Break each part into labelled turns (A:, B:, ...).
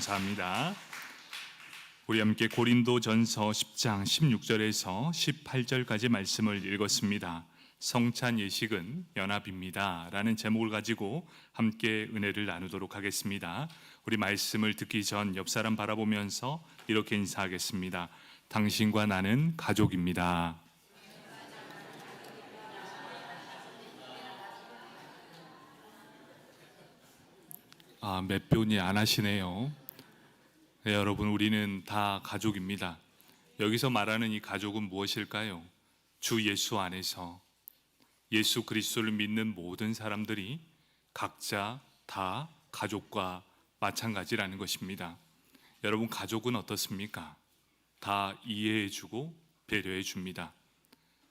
A: 감사합니다. 우리 함께 고린도전서 10장 16절에서 18절까지 말씀을 읽었습니다. 성찬 예식은 연합입니다 라는 제목을 가지고 함께 은혜를 나누도록 하겠습니다. 우리 말씀을 듣기 전 옆 사람 바라보면서 이렇게 인사하겠습니다. 당신과 나는 가족입니다. 몇 분이 안 하시네요. 네, 여러분, 우리는 다 가족입니다. 여기서 말하는 이 가족은 무엇일까요? 주 예수 안에서 예수 그리스도를 믿는 모든 사람들이 각자 다 가족과 마찬가지라는 것입니다. 여러분, 가족은 어떻습니까? 다 이해해주고 배려해줍니다.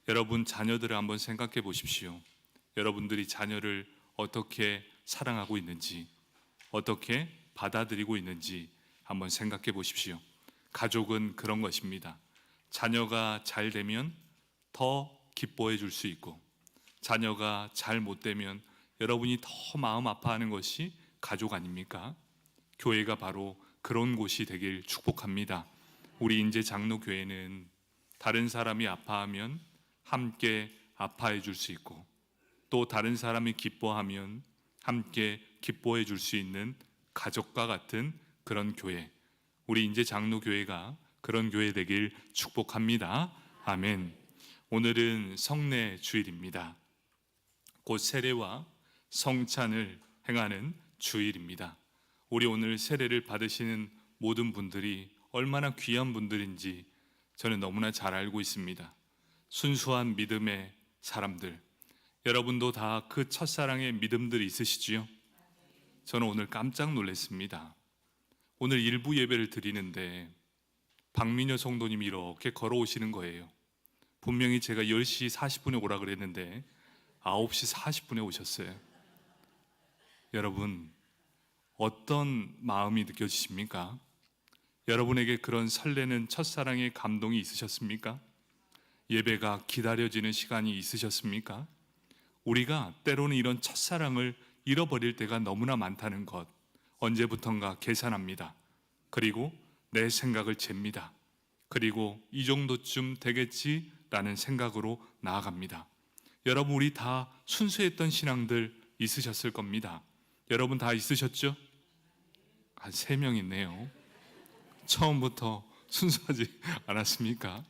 A: 여러분, 자녀들을 한번 생각해 보십시오. 여러분들이 자녀를 어떻게 사랑하고 있는지, 어떻게 받아들이고 있는지 한번 생각해 보십시오. 가족은 그런 것입니다. 자녀가 잘 되면 더 기뻐해 줄 수 있고, 자녀가 잘 못 되면 여러분이 더 마음 아파하는 것이 가족 아닙니까? 교회가 바로 그런 곳이 되길 축복합니다. 우리 인제 장로교회는 다른 사람이 아파하면 함께 아파해 줄 수 있고, 또 다른 사람이 기뻐하면 함께 기뻐해 줄 수 있는 가족과 같은 그런 교회, 우리 인제 장로교회가 그런 교회 되길 축복합니다. 아멘. 오늘은 성례 주일입니다. 곧 세례와 성찬을 행하는 주일입니다. 우리 오늘 세례를 받으시는 모든 분들이 얼마나 귀한 분들인지 저는 너무나 잘 알고 있습니다. 순수한 믿음의 사람들, 여러분도 다 그 첫사랑의 믿음들이 있으시지요? 저는 오늘 깜짝 놀랐습니다. 오늘 일부 예배를 드리는데 박민여 성도님이 이렇게 걸어오시는 거예요. 분명히 제가 10시 40분에 오라 그랬는데 9시 40분에 오셨어요. 여러분, 어떤 마음이 느껴지십니까? 여러분에게 그런 설레는 첫사랑의 감동이 있으셨습니까? 예배가 기다려지는 시간이 있으셨습니까? 우리가 때로는 이런 첫사랑을 잃어버릴 때가 너무나 많다는 것, 언제부턴가 계산합니다. 그리고 내 생각을 잽니다. 그리고 이 정도쯤 되겠지라는 생각으로 나아갑니다. 여러분, 우리 다 순수했던 신앙들 있으셨을 겁니다. 여러분 다 있으셨죠? 한 3명 있네요. 처음부터 순수하지 않았습니까?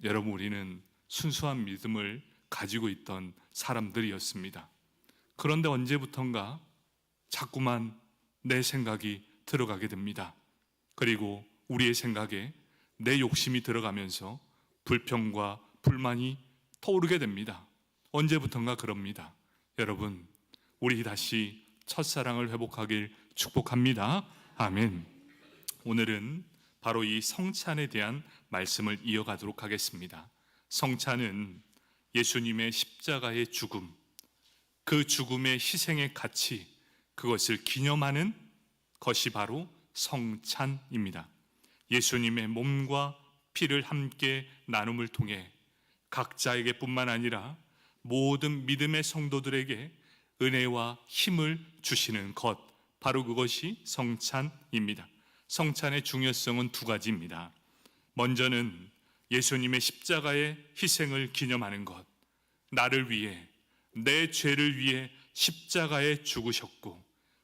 A: 여러분, 우리는 순수한 믿음을 가지고 있던 사람들이었습니다. 그런데 언제부턴가 자꾸만 내 생각이 들어가게 됩니다. 그리고 우리의 생각에 내 욕심이 들어가면서 불평과 불만이 떠오르게 됩니다. 언제부턴가 그럽니다. 여러분, 우리 다시 첫사랑을 회복하길 축복합니다. 아멘. 오늘은 바로 이 성찬에 대한 말씀을 이어가도록 하겠습니다. 성찬은 예수님의 십자가의 죽음, 그 죽음의 희생의 가치, 그것을 기념하는 것이 바로 성찬입니다. 예수님의 몸과 피를 함께 나눔을 통해 각자에게 뿐만 아니라 모든 믿음의 성도들에게 은혜와 힘을 주시는 것, 바로 그것이 성찬입니다. 성찬의 중요성은 2가지입니다. 먼저는 예수님의 십자가의 희생을 기념하는 것, 나를 위해, 내 죄를 위해 십자가에 죽으셨고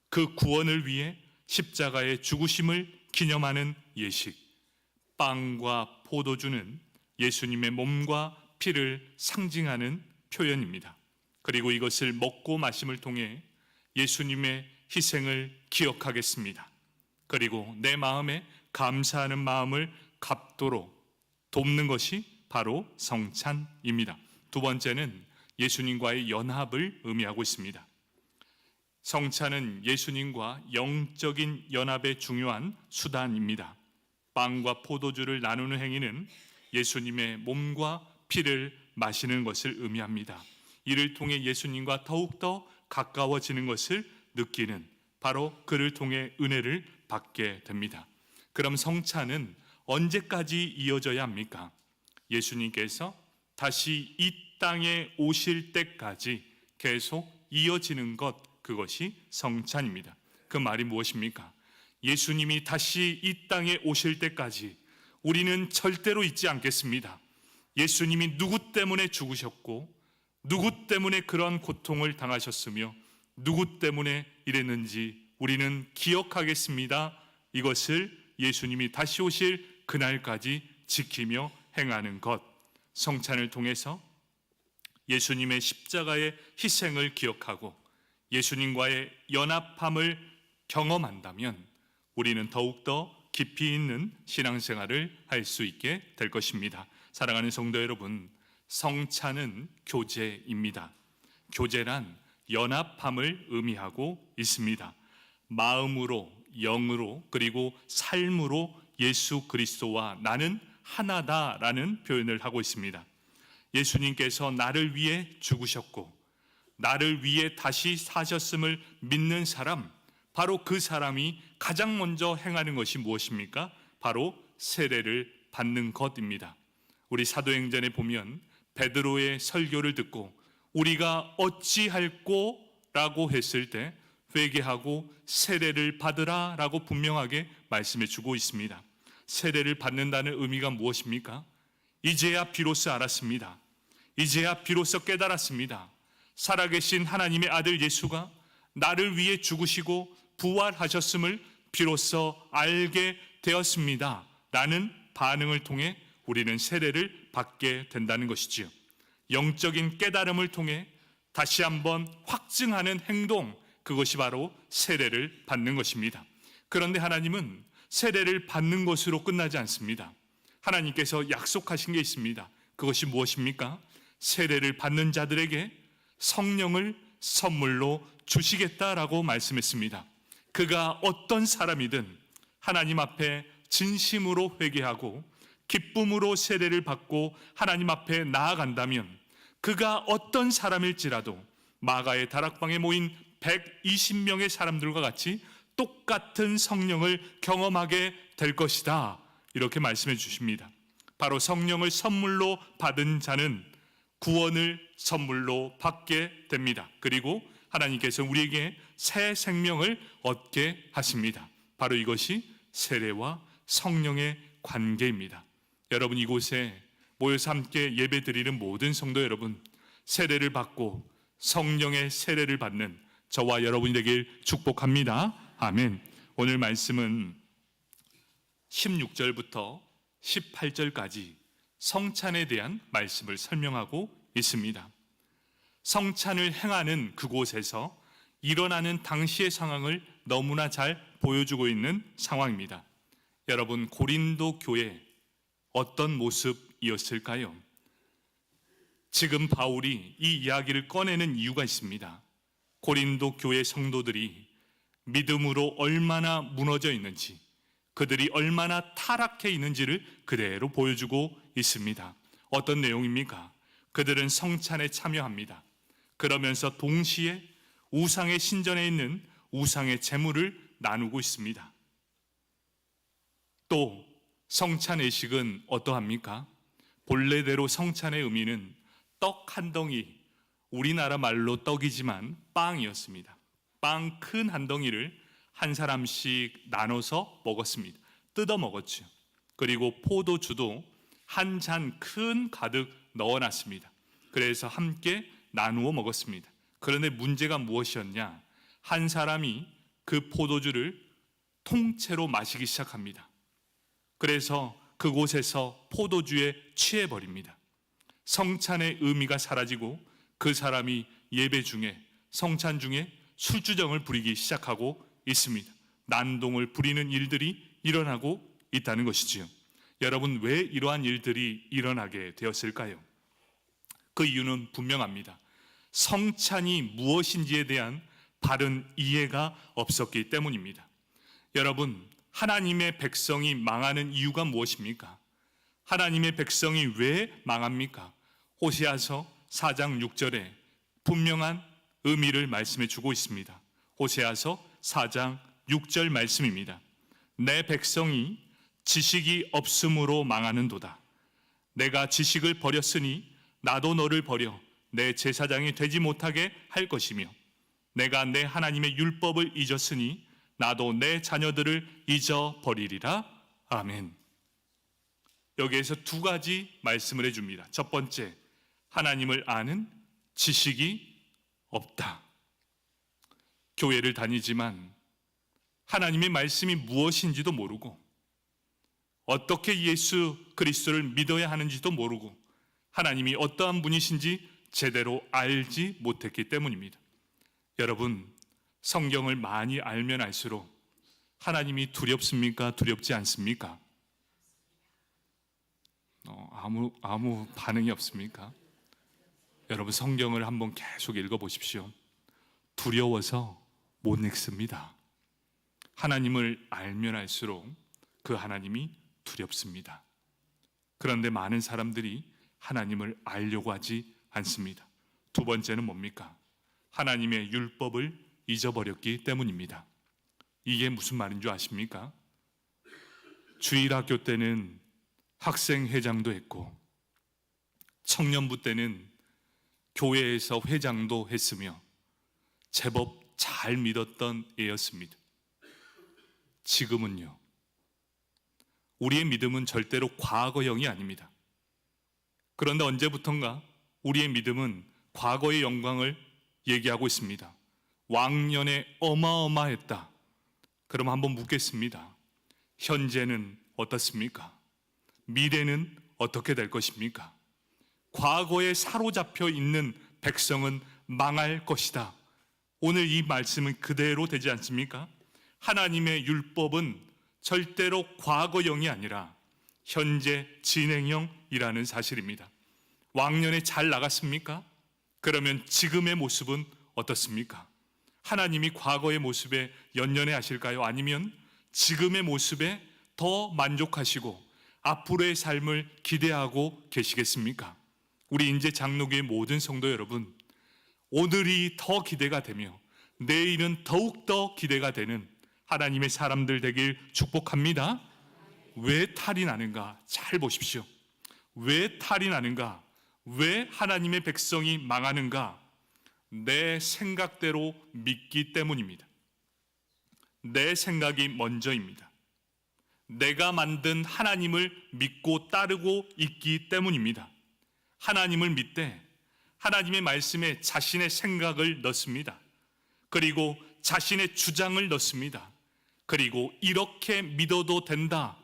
A: 그 구원을 위해 십자가의 죽으심을 기념하는 예식. 빵과 포도주는 예수님의 몸과 피를 상징하는 표현입니다. 그리고 이것을 먹고 마심을 통해 예수님의 희생을 기억하겠습니다. 그리고 내 마음에 감사하는 마음을 갚도록 돕는 것이 바로 성찬입니다. 2번째는 예수님과의 연합을 의미하고 있습니다. 성찬은 예수님과 영적인 연합의 중요한 수단입니다. 빵과 포도주를 나누는 행위는 예수님의 몸과 피를 마시는 것을 의미합니다. 이를 통해 예수님과 더욱더 가까워지는 것을 느끼는, 바로 그를 통해 은혜를 받게 됩니다. 그럼 성찬은 언제까지 이어져야 합니까? 예수님께서 다시 이 땅에 오실 때까지 계속 이어지는 것, 그것이 성찬입니다. 그 말이 무엇입니까? 예수님이 다시 이 땅에 오실 때까지 우리는 절대로 잊지 않겠습니다. 예수님이 누구 때문에 죽으셨고 누구 때문에 그런 고통을 당하셨으며 누구 때문에 이랬는지 우리는 기억하겠습니다. 이것을 예수님이 다시 오실 그날까지 지키며 행하는 것, 성찬을 통해서 예수님의 십자가의 희생을 기억하고 예수님과의 연합함을 경험한다면 우리는 더욱더 깊이 있는 신앙생활을 할 수 있게 될 것입니다. 사랑하는 성도 여러분, 성찬은 교제입니다. 교제란 연합함을 의미하고 있습니다. 마음으로, 영으로, 그리고 삶으로 예수 그리스도와 나는 하나다라는 표현을 하고 있습니다. 예수님께서 나를 위해 죽으셨고 나를 위해 다시 사셨음을 믿는 사람, 바로 그 사람이 가장 먼저 행하는 것이 무엇입니까? 바로 세례를 받는 것입니다. 우리 사도행전에 보면 베드로의 설교를 듣고 우리가 어찌할꼬? 라고 했을 때 회개하고 세례를 받으라 라고 분명하게 말씀해 주고 있습니다. 세례를 받는다는 의미가 무엇입니까? 이제야 비로소 알았습니다. 이제야 비로소 깨달았습니다. 살아계신 하나님의 아들 예수가 나를 위해 죽으시고 부활하셨음을 비로소 알게 되었습니다. 라는 반응을 통해 우리는 세례를 받게 된다는 것이지요. 영적인 깨달음을 통해 다시 한번 확증하는 행동, 그것이 바로 세례를 받는 것입니다. 그런데 하나님은 세례를 받는 것으로 끝나지 않습니다. 하나님께서 약속하신 게 있습니다. 그것이 무엇입니까? 세례를 받는 자들에게 성령을 선물로 주시겠다라고 말씀했습니다. 그가 어떤 사람이든 하나님 앞에 진심으로 회개하고 기쁨으로 세례를 받고 하나님 앞에 나아간다면 그가 어떤 사람일지라도 마가의 다락방에 모인 120명의 사람들과 같이 똑같은 성령을 경험하게 될 것이다, 이렇게 말씀해 주십니다. 바로 성령을 선물로 받은 자는 구원을 선물로 받게 됩니다. 그리고 하나님께서 우리에게 새 생명을 얻게 하십니다. 바로 이것이 세례와 성령의 관계입니다. 여러분, 이곳에 모여서 함께 예배 드리는 모든 성도 여러분, 세례를 받고 성령의 세례를 받는 저와 여러분이 되길 축복합니다. 아멘. 오늘 말씀은 16절부터 18절까지 성찬에 대한 말씀을 설명하고 있습니다. 성찬을 행하는 그곳에서 일어나는 당시의 상황을 너무나 잘 보여주고 있는 상황입니다. 여러분, 고린도 교회 어떤 모습이었을까요? 지금 바울이 이 이야기를 꺼내는 이유가 있습니다. 고린도 교회 성도들이 믿음으로 얼마나 무너져 있는지, 그들이 얼마나 타락해 있는지를 그대로 보여주고 있습니다. 어떤 내용입니까? 그들은 성찬에 참여합니다. 그러면서 동시에 우상의 신전에 있는 우상의 제물을 나누고 있습니다. 또 성찬 의식은 어떠합니까? 본래대로 성찬의 의미는 떡 한 덩이, 우리나라 말로 떡이지만 빵이었습니다. 빵 큰 한 덩이를 한 사람씩 나눠서 먹었습니다. 뜯어 먹었죠. 그리고 포도주도 한 잔 큰 가득 넣어놨습니다. 그래서 함께 나누어 먹었습니다. 그런데 문제가 무엇이었냐? 한 사람이 그 포도주를 통째로 마시기 시작합니다. 그래서 그곳에서 포도주에 취해버립니다. 성찬의 의미가 사라지고 그 사람이 예배 중에, 성찬 중에 술주정을 부리기 시작하고 있습니다. 난동을 부리는 일들이 일어나고 있다는 것이지요. 여러분, 왜 이러한 일들이 일어나게 되었을까요? 그 이유는 분명합니다. 성찬이 무엇인지에 대한 바른 이해가 없었기 때문입니다. 여러분, 하나님의 백성이 망하는 이유가 무엇입니까? 하나님의 백성이 왜 망합니까? 호세아서 4장 6절에 분명한 의미를 말씀해 주고 있습니다. 호세아서 4장 6절 말씀입니다. 내 백성이 지식이 없음으로 망하는도다. 내가 지식을 버렸으니 나도 너를 버려 내 제사장이 되지 못하게 할 것이며, 내가 내 하나님의 율법을 잊었으니 나도 내 자녀들을 잊어버리리라. 아멘. 여기에서 두 가지 말씀을 해줍니다. 첫 번째, 하나님을 아는 지식이 없다. 교회를 다니지만 하나님의 말씀이 무엇인지도 모르고 어떻게 예수 그리스도를 믿어야 하는지도 모르고 하나님이 어떠한 분이신지 제대로 알지 못했기 때문입니다. 여러분, 성경을 많이 알면 알수록 하나님이 두렵습니까? 두렵지 않습니까? 아무 반응이 없습니까? 여러분, 성경을 한번 계속 읽어보십시오. 두려워서 못 읽습니다. 하나님을 알면 알수록 그 하나님이 두렵습니다. 그런데 많은 사람들이 하나님을 알려고 하지 않습니다. 두 번째는 뭡니까? 하나님의 율법을 잊어버렸기 때문입니다. 이게 무슨 말인 줄 아십니까? 주일학교 때는 학생회장도 했고 청년부 때는 교회에서 회장도 했으며 제법 잘 믿었던 애였습니다. 지금은요, 우리의 믿음은 절대로 과거형이 아닙니다. 그런데 언제부턴가 우리의 믿음은 과거의 영광을 얘기하고 있습니다. 왕년에 어마어마했다. 그럼 한번 묻겠습니다. 현재는 어떻습니까? 미래는 어떻게 될 것입니까? 과거에 사로잡혀 있는 백성은 망할 것이다. 오늘 이 말씀은 그대로 되지 않습니까? 하나님의 율법은 절대로 과거형이 아니라 현재 진행형이라는 사실입니다. 왕년에 잘 나갔습니까? 그러면 지금의 모습은 어떻습니까? 하나님이 과거의 모습에 연연해 하실까요? 아니면 지금의 모습에 더 만족하시고 앞으로의 삶을 기대하고 계시겠습니까? 우리 인제 장로교의 모든 성도 여러분, 오늘이 더 기대가 되며 내일은 더욱더 기대가 되는 하나님의 사람들 되길 축복합니다. 왜 탈이 나는가? 잘 보십시오. 왜 탈이 나는가? 왜 하나님의 백성이 망하는가? 내 생각대로 믿기 때문입니다. 내 생각이 먼저입니다. 내가 만든 하나님을 믿고 따르고 있기 때문입니다. 하나님을 믿되 하나님의 말씀에 자신의 생각을 넣습니다. 그리고 자신의 주장을 넣습니다. 그리고 이렇게 믿어도 된다.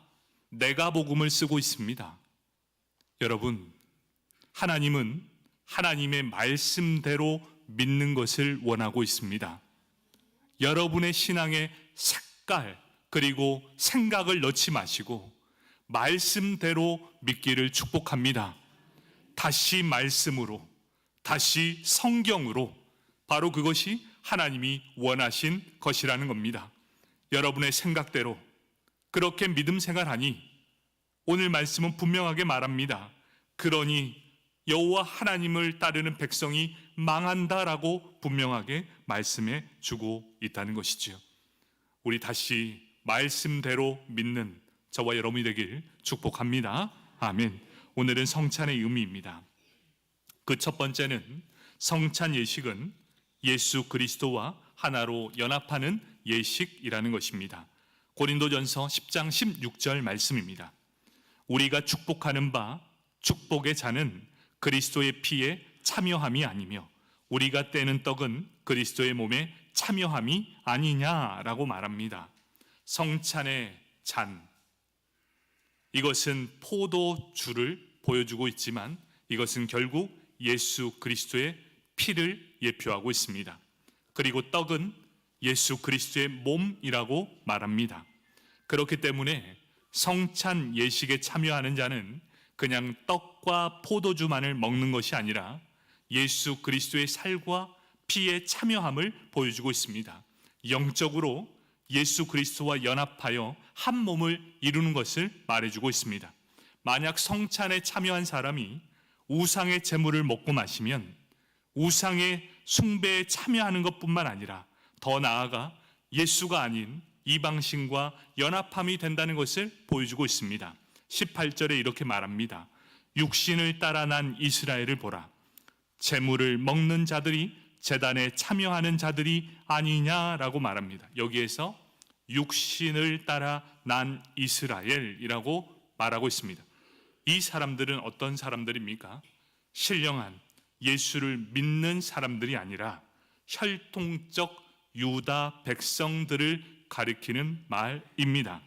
A: 내가 복음을 쓰고 있습니다. 여러분, 하나님은 하나님의 말씀대로 믿는 것을 원하고 있습니다. 여러분의 신앙의 색깔 그리고 생각을 넣지 마시고 말씀대로 믿기를 축복합니다. 다시 말씀으로, 다시 성경으로, 바로 그것이 하나님이 원하신 것이라는 겁니다. 여러분의 생각대로 그렇게 믿음 생활하니 오늘 말씀은 분명하게 말합니다. 그러니 여호와 하나님을 따르는 백성이 망한다라고 분명하게 말씀해 주고 있다는 것이지요. 우리 다시 말씀대로 믿는 저와 여러분이 되길 축복합니다. 아멘. 오늘은 성찬의 의미입니다. 그 첫 번째는 성찬 예식은 예수 그리스도와 하나로 연합하는 예식이라는 것입니다. 고린도전서 10장 16절 말씀입니다. 우리가 축복하는 바 축복의 잔은 그리스도의 피에 참여함이 아니며 우리가 떼는 떡은 그리스도의 몸에 참여함이 아니냐라고 말합니다. 성찬의 잔, 이것은 포도주를 보여주고 있지만 이것은 결국 예수 그리스도의 피를 예표하고 있습니다. 그리고 떡은 예수 그리스도의 몸이라고 말합니다. 그렇기 때문에 성찬 예식에 참여하는 자는 그냥 떡과 포도주만을 먹는 것이 아니라 예수 그리스도의 살과 피의 참여함을 보여주고 있습니다. 영적으로 예수 그리스도와 연합하여 한 몸을 이루는 것을 말해주고 있습니다. 만약 성찬에 참여한 사람이 우상의 제물을 먹고 마시면 우상의 숭배에 참여하는 것뿐만 아니라 더 나아가 예수가 아닌 이방신과 연합함이 된다는 것을 보여주고 있습니다. 18절에 이렇게 말합니다. 육신을 따라 난 이스라엘을 보라. 제물을 먹는 자들이 제단에 참여하는 자들이 아니냐라고 말합니다. 여기에서 육신을 따라 난 이스라엘이라고 말하고 있습니다. 이 사람들은 어떤 사람들입니까? 신령한 예수를 믿는 사람들이 아니라 혈통적 유다 백성들을 가리키는 말입니다.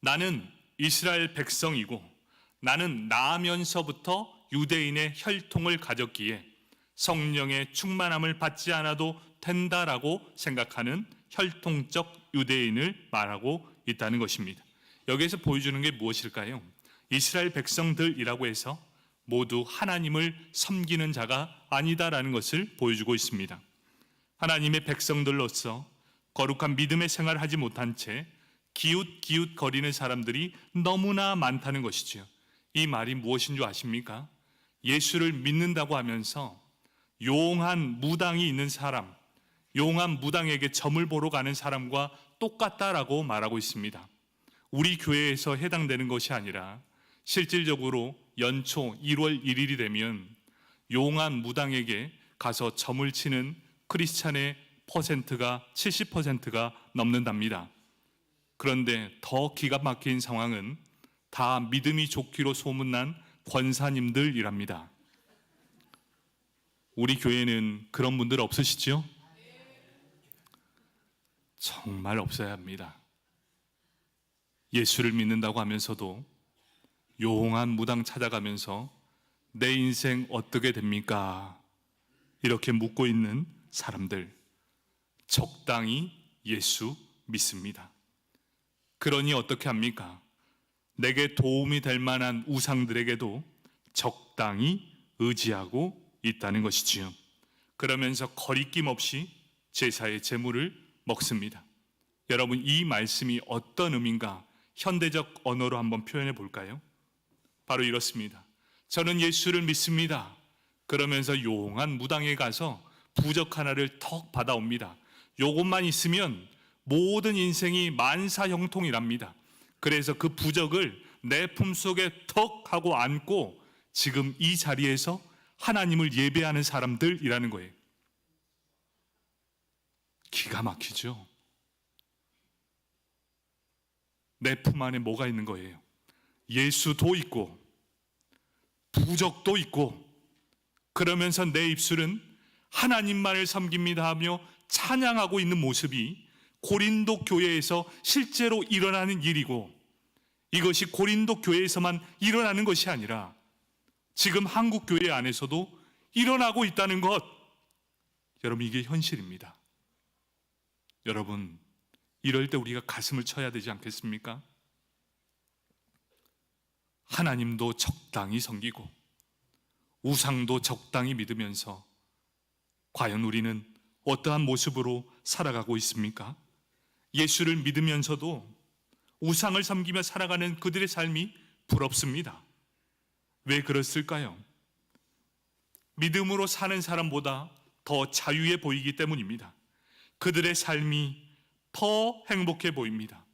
A: 나는 이스라엘 백성이고 나는 나면서부터 유대인의 혈통을 가졌기에 성령의 충만함을 받지 않아도 된다라고 생각하는 혈통적 유대인을 말하고 있다는 것입니다. 여기에서 보여주는 게 무엇일까요? 이스라엘 백성들이라고 해서 모두 하나님을 섬기는 자가 아니다라는 것을 보여주고 있습니다. 하나님의 백성들로서 거룩한 믿음의 생활을 하지 못한 채 기웃기웃 거리는 사람들이 너무나 많다는 것이지요. 이 말이 무엇인 줄 아십니까? 예수를 믿는다고 하면서 용한 무당이 있는 사람, 용한 무당에게 점을 보러 가는 사람과 똑같다라고 말하고 있습니다. 우리 교회에서 해당되는 것이 아니라 실질적으로 연초 1월 1일이 되면 용한 무당에게 가서 점을 치는 크리스찬의 퍼센트가 70%가 넘는답니다. 그런데 더 기가 막힌 상황은 다 믿음이 좋기로 소문난 권사님들이랍니다. 우리 교회는 그런 분들 없으시죠? 정말 없어야 합니다. 예수를 믿는다고 하면서도 용한 무당 찾아가면서 내 인생 어떻게 됩니까? 이렇게 묻고 있는 사람들, 적당히 예수 믿습니다. 그러니 어떻게 합니까? 내게 도움이 될 만한 우상들에게도 적당히 의지하고 있다는 것이지요. 그러면서 거리낌 없이 제사의 제물을 먹습니다. 여러분, 이 말씀이 어떤 의미인가 현대적 언어로 한번 표현해 볼까요? 바로 이렇습니다. 저는 예수를 믿습니다. 그러면서 용한 무당에 가서 부적 하나를 턱 받아옵니다. 요것만 있으면 모든 인생이 만사형통이랍니다. 그래서 그 부적을 내 품속에 턱 하고 안고 지금 이 자리에서 하나님을 예배하는 사람들이라는 거예요. 기가 막히죠? 내 품 안에 뭐가 있는 거예요? 예수도 있고 부적도 있고, 그러면서 내 입술은 하나님만을 섬깁니다 하며 찬양하고 있는 모습이 고린도 교회에서 실제로 일어나는 일이고, 이것이 고린도 교회에서만 일어나는 것이 아니라 지금 한국 교회 안에서도 일어나고 있다는 것, 여러분, 이게 현실입니다. 여러분, 이럴 때 우리가 가슴을 쳐야 되지 않겠습니까? 하나님도 적당히 섬기고 우상도 적당히 믿으면서 과연 우리는 어떠한 모습으로 살아가고 있습니까? 예수를 믿으면서도 우상을 섬기며 살아가는 그들의 삶이 부럽습니다. 왜 그랬을까요? 믿음으로 사는 사람보다 더 자유해 보이기 때문입니다. 그들의 삶이 더 행복해 보입니다.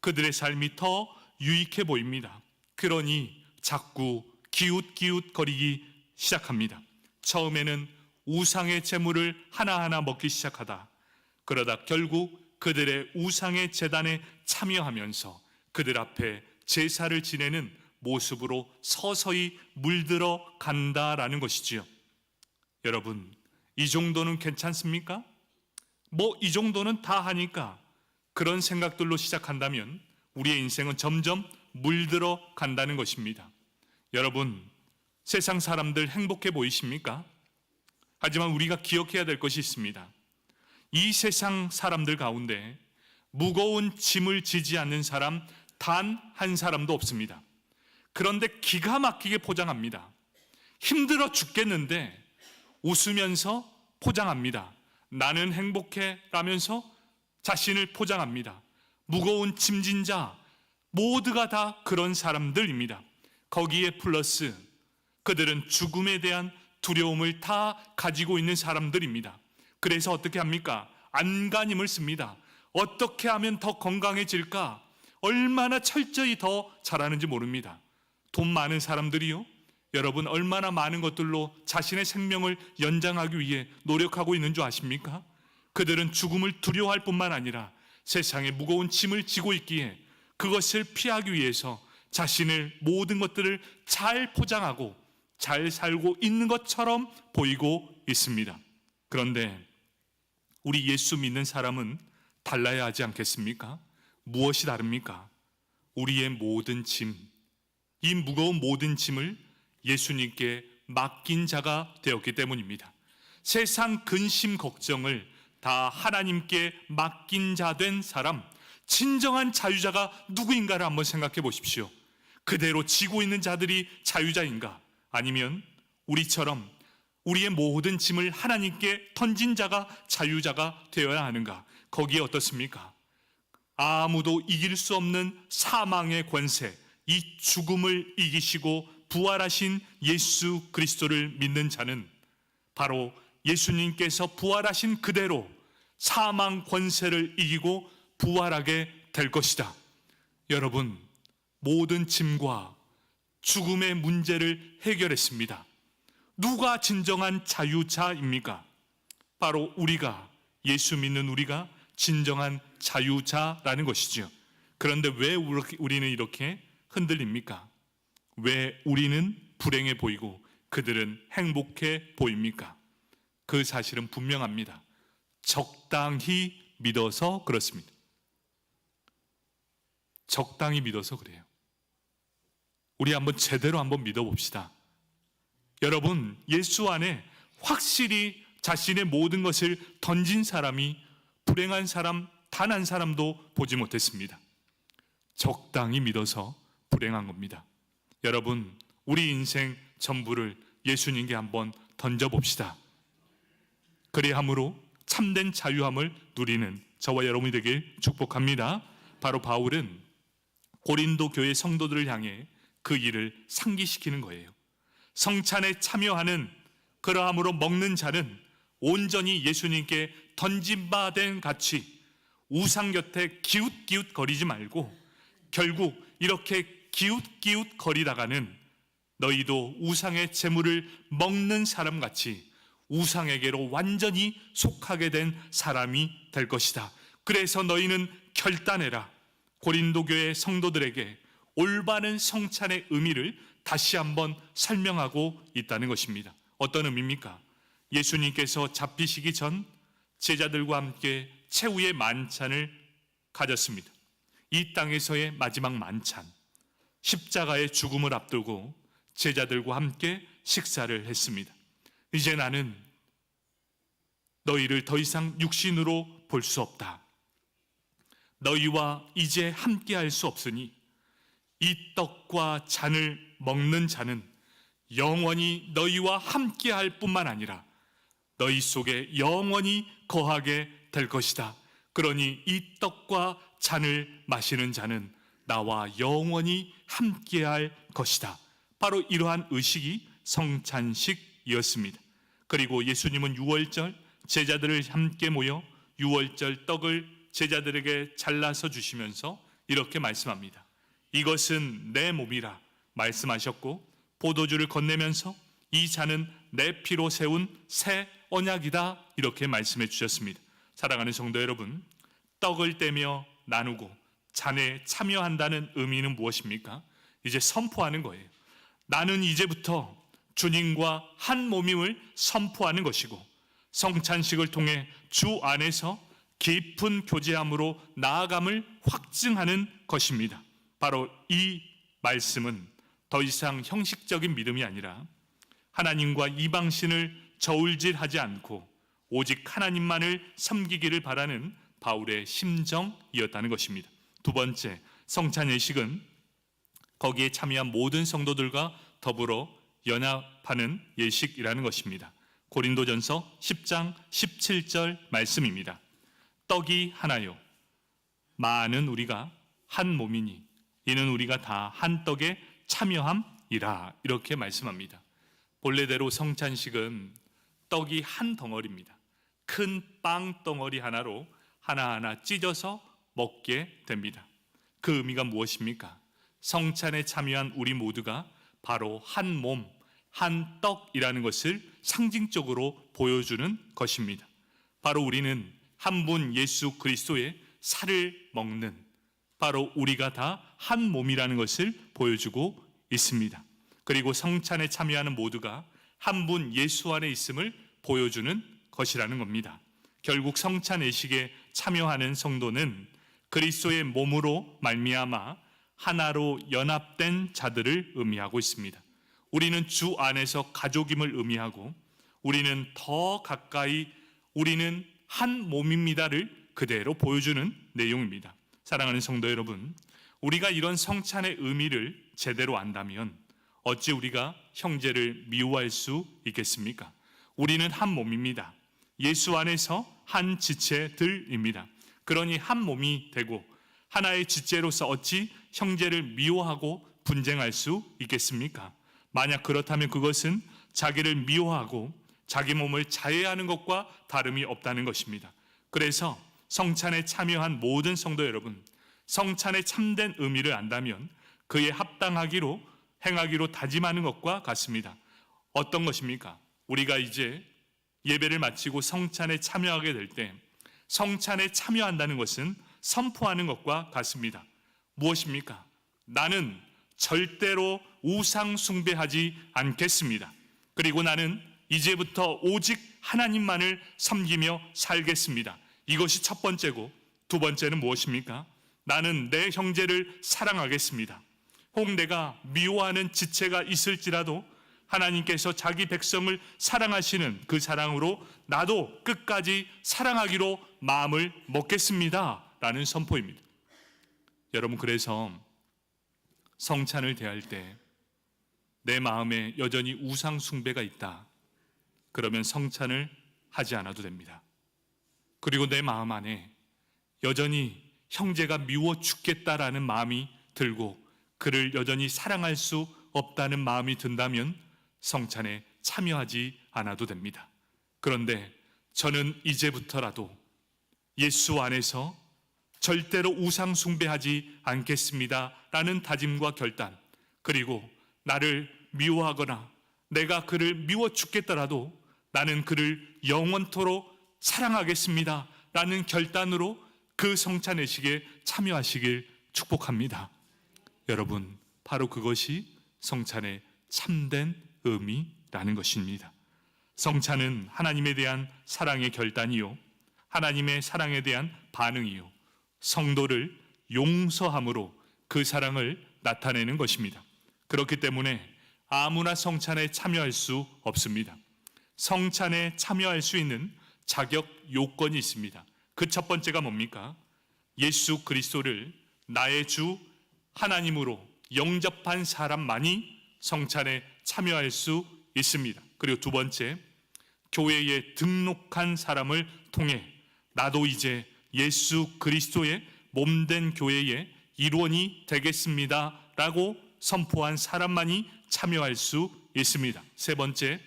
A: 그들의 삶이 더 유익해 보입니다. 그러니 자꾸 기웃기웃거리기 시작합니다. 처음에는 우상의 제물을 하나하나 먹기 시작하다, 그러다 결국 그들의 우상의 제단에 참여하면서 그들 앞에 제사를 지내는 모습으로 서서히 물들어 간다라는 것이지요. 여러분, 이 정도는 괜찮습니까? 이 정도는 다 하니까, 그런 생각들로 시작한다면 우리의 인생은 점점 물들어 간다는 것입니다. 여러분, 세상 사람들 행복해 보이십니까? 하지만 우리가 기억해야 될 것이 있습니다. 이 세상 사람들 가운데 무거운 짐을 지지 않는 사람 단 한 사람도 없습니다. 그런데 기가 막히게 포장합니다. 힘들어 죽겠는데 웃으면서 포장합니다. 나는 행복해 라면서 자신을 포장합니다. 무거운 짐진 자 모두가 다 그런 사람들입니다. 거기에 플러스 그들은 죽음에 대한 두려움을 다 가지고 있는 사람들입니다. 그래서 어떻게 합니까? 안간힘을 씁니다. 어떻게 하면 더 건강해질까? 얼마나 철저히 더 잘하는지 모릅니다. 돈 많은 사람들이요, 여러분, 얼마나 많은 것들로 자신의 생명을 연장하기 위해 노력하고 있는 줄 아십니까? 그들은 죽음을 두려워할 뿐만 아니라 세상의 무거운 짐을 지고 있기에 그것을 피하기 위해서 자신의 모든 것들을 잘 포장하고 잘 살고 있는 것처럼 보이고 있습니다. 그런데 우리 예수 믿는 사람은 달라야 하지 않겠습니까? 무엇이 다릅니까? 우리의 모든 짐, 이 무거운 모든 짐을 예수님께 맡긴 자가 되었기 때문입니다. 세상 근심 걱정을 다 하나님께 맡긴 자 된 사람, 진정한 자유자가 누구인가를 한번 생각해 보십시오. 그대로 지고 있는 자들이 자유자인가? 아니면 우리처럼 우리의 모든 짐을 하나님께 던진 자가 자유자가 되어야 하는가? 거기에 어떻습니까? 아무도 이길 수 없는 사망의 권세, 이 죽음을 이기시고 부활하신 예수 그리스도를 믿는 자는 바로 예수님께서 부활하신 그대로 사망 권세를 이기고 부활하게 될 것이다. 여러분, 모든 짐과 죽음의 문제를 해결했습니다. 누가 진정한 자유자입니까? 바로 우리가, 예수 믿는 우리가 진정한 자유자라는 것이죠. 그런데 왜 우리는 이렇게 흔들립니까? 왜 우리는 불행해 보이고 그들은 행복해 보입니까? 그 사실은 분명합니다. 적당히 믿어서 그렇습니다. 적당히 믿어서 그래요. 우리 한번 제대로 한번 믿어봅시다. 여러분, 예수 안에 확실히 자신의 모든 것을 던진 사람이 불행한 사람 단 한 사람도 보지 못했습니다. 적당히 믿어서 불행한 겁니다. 여러분, 우리 인생 전부를 예수님께 한번 던져봅시다. 그래야 함으로 참된 자유함을 누리는 저와 여러분이 되길 축복합니다. 바로 바울은 고린도 교회 성도들을 향해 그 일을 상기시키는 거예요. 성찬에 참여하는, 그러함으로 먹는 자는 온전히 예수님께 던진 바 된 같이 우상 곁에 기웃기웃 거리지 말고 결국 이렇게 기웃기웃 거리다가는 너희도 우상의 재물을 먹는 사람같이 우상에게로 완전히 속하게 된 사람이 될 것이다. 그래서 너희는 결단해라. 고린도 교회 성도들에게 올바른 성찬의 의미를 다시 한번 설명하고 있다는 것입니다. 어떤 의미입니까? 예수님께서 잡히시기 전 제자들과 함께 최후의 만찬을 가졌습니다. 이 땅에서의 마지막 만찬, 십자가의 죽음을 앞두고 제자들과 함께 식사를 했습니다. 이제 나는 너희를 더 이상 육신으로 볼 수 없다. 너희와 이제 함께 할 수 없으니 이 떡과 잔을 먹는 자는 영원히 너희와 함께 할 뿐만 아니라 너희 속에 영원히 거하게 될 것이다. 그러니 이 떡과 잔을 마시는 자는 나와 영원히 함께 할 것이다. 바로 이러한 의식이 성찬식이었습니다. 그리고 예수님은 유월절 제자들을 함께 모여 유월절 떡을 제자들에게 잘라서 주시면서 이렇게 말씀합니다. 이것은 내 몸이라 말씀하셨고 포도주를 건네면서 이 잔은 내 피로 세운 새 언약이다 이렇게 말씀해 주셨습니다. 사랑하는 성도 여러분, 떡을 떼며 나누고 잔에 참여한다는 의미는 무엇입니까? 이제 선포하는 거예요. 나는 이제부터 주님과 한 몸임을 선포하는 것이고 성찬식을 통해 주 안에서 깊은 교제함으로 나아감을 확증하는 것입니다. 바로 이 말씀은 더 이상 형식적인 믿음이 아니라 하나님과 이방신을 저울질하지 않고 오직 하나님만을 섬기기를 바라는 바울의 심정이었다는 것입니다. 두 번째, 성찬 예식은 거기에 참여한 모든 성도들과 더불어 연합하는 예식이라는 것입니다. 고린도전서 10장 17절 말씀입니다. 떡이 하나요 많은 우리가 한 몸이니 이는 우리가 다 한 떡에 참여함이라 이렇게 말씀합니다. 본래대로 성찬식은 떡이 한 덩어리입니다. 큰 빵 덩어리 하나로 하나하나 찢어서 먹게 됩니다. 그 의미가 무엇입니까? 성찬에 참여한 우리 모두가 바로 한 몸, 한 떡이라는 것을 상징적으로 보여주는 것입니다. 바로 우리는 한 분 예수 그리스도의 살을 먹는, 바로 우리가 다 한 몸이라는 것을 보여주고 있습니다. 그리고 성찬에 참여하는 모두가 한 분 예수 안에 있음을 보여주는 것이라는 겁니다. 결국 성찬 예식에 참여하는 성도는 그리스도의 몸으로 말미암아 하나로 연합된 자들을 의미하고 있습니다. 우리는 주 안에서 가족임을 의미하고, 우리는 더 가까이 우리는 한 몸입니다를 그대로 보여주는 내용입니다. 사랑하는 성도 여러분, 우리가 이런 성찬의 의미를 제대로 안다면 어찌 우리가 형제를 미워할 수 있겠습니까? 우리는 한 몸입니다. 예수 안에서 한 지체들입니다. 그러니 한 몸이 되고 하나의 지체로서 어찌 형제를 미워하고 분쟁할 수 있겠습니까? 만약 그렇다면 그것은 자기를 미워하고 자기 몸을 자해하는 것과 다름이 없다는 것입니다. 그래서 성찬에 참여한 모든 성도 여러분, 성찬의 참된 의미를 안다면 그에 합당하기로 행하기로 다짐하는 것과 같습니다. 어떤 것입니까? 우리가 이제 예배를 마치고 성찬에 참여하게 될 때 성찬에 참여한다는 것은 선포하는 것과 같습니다. 무엇입니까? 나는 절대로 우상 숭배하지 않겠습니다. 그리고 나는 이제부터 오직 하나님만을 섬기며 살겠습니다. 이것이 첫 번째고, 두 번째는 무엇입니까? 나는 내 형제를 사랑하겠습니다. 혹 내가 미워하는 지체가 있을지라도 하나님께서 자기 백성을 사랑하시는 그 사랑으로 나도 끝까지 사랑하기로 마음을 먹겠습니다 라는 선포입니다. 여러분, 그래서 성찬을 대할 때 내 마음에 여전히 우상 숭배가 있다, 그러면 성찬을 하지 않아도 됩니다. 그리고 내 마음 안에 여전히 형제가 미워 죽겠다라는 마음이 들고 그를 여전히 사랑할 수 없다는 마음이 든다면 성찬에 참여하지 않아도 됩니다. 그런데 저는 이제부터라도 예수 안에서 절대로 우상 숭배하지 않겠습니다 라는 다짐과 결단, 그리고 나를 미워하거나 내가 그를 미워 죽겠더라도 나는 그를 영원토록 사랑하겠습니다 라는 결단으로 그 성찬 예식에 참여하시길 축복합니다. 여러분, 바로 그것이 성찬의 참된 의미라는 것입니다. 성찬은 하나님에 대한 사랑의 결단이요, 하나님의 사랑에 대한 반응이요, 성도를 용서함으로 그 사랑을 나타내는 것입니다. 그렇기 때문에 아무나 성찬에 참여할 수 없습니다. 성찬에 참여할 수 있는 자격 요건이 있습니다. 그 첫 번째가 뭡니까? 예수 그리스도를 나의 주 하나님으로 영접한 사람만이 성찬에 참여할 수 있습니다. 그리고 두 번째, 교회에 등록한 사람을 통해 나도 이제 예수 그리스도의 몸된 교회의 일원이 되겠습니다 라고 선포한 사람만이 참여할 수 있습니다. 세 번째,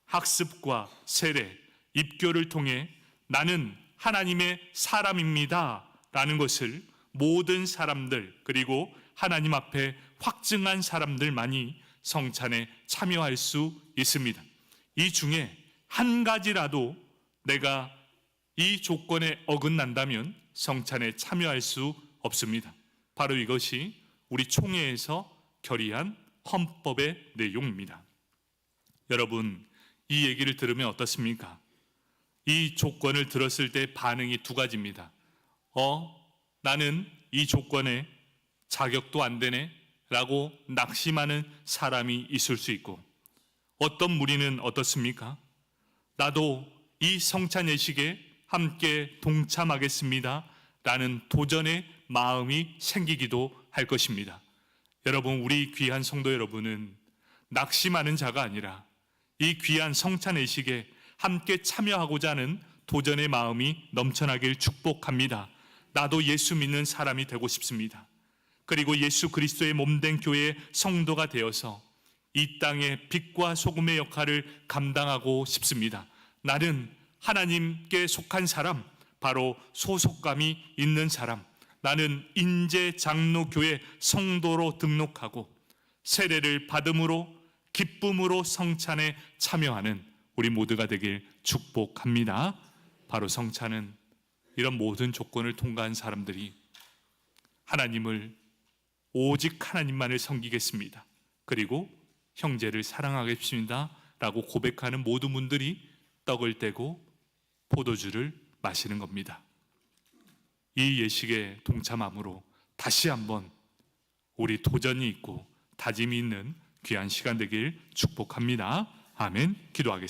A: 학습과 세례, 입교를 통해 나는 하나님의 사람입니다 라는 것을 모든 사람들, 그리고 하나님 앞에 확증한 사람들만이 성찬에 참여할 수 있습니다. 이 중에 한 가지라도 내가 이 조건에 어긋난다면 성찬에 참여할 수 없습니다. 바로 이것이 우리 총회에서 결의한 헌법의 내용입니다. 여러분, 이 얘기를 들으면 어떻습니까? 이 조건을 들었을 때 반응이 두 가지입니다. 나는 이 조건에 자격도 안 되네 라고 낙심하는 사람이 있을 수 있고, 어떤 무리는 어떻습니까? 나도 이 성찬 예식에 함께 동참하겠습니다 라는 도전의 마음이 생기기도 할 것입니다. 여러분, 우리 귀한 성도 여러분은 낙심하는 자가 아니라 이 귀한 성찬 예식에 함께 참여하고자 하는 도전의 마음이 넘쳐나길 축복합니다. 나도 예수 믿는 사람이 되고 싶습니다. 그리고 예수 그리스도의 몸된 교회의 성도가 되어서 이 땅의 빛과 소금의 역할을 감당하고 싶습니다. 나는 하나님께 속한 사람, 바로 소속감이 있는 사람, 나는 인제 장로교회 성도로 등록하고 세례를 받음으로 기쁨으로 성찬에 참여하는 우리 모두가 되길 축복합니다. 바로 성찬은 이런 모든 조건을 통과한 사람들이 하나님을 오직 하나님만을 섬기겠습니다. 그리고 형제를 사랑하겠습니다. 라고 고백하는 모든 분들이 떡을 떼고 포도주를 마시는 겁니다. 이 예식에 동참함으로 다시 한번 우리 도전이 있고 다짐이 있는 귀한 시간 되길 축복합니다. 아멘. 기도하겠습니다.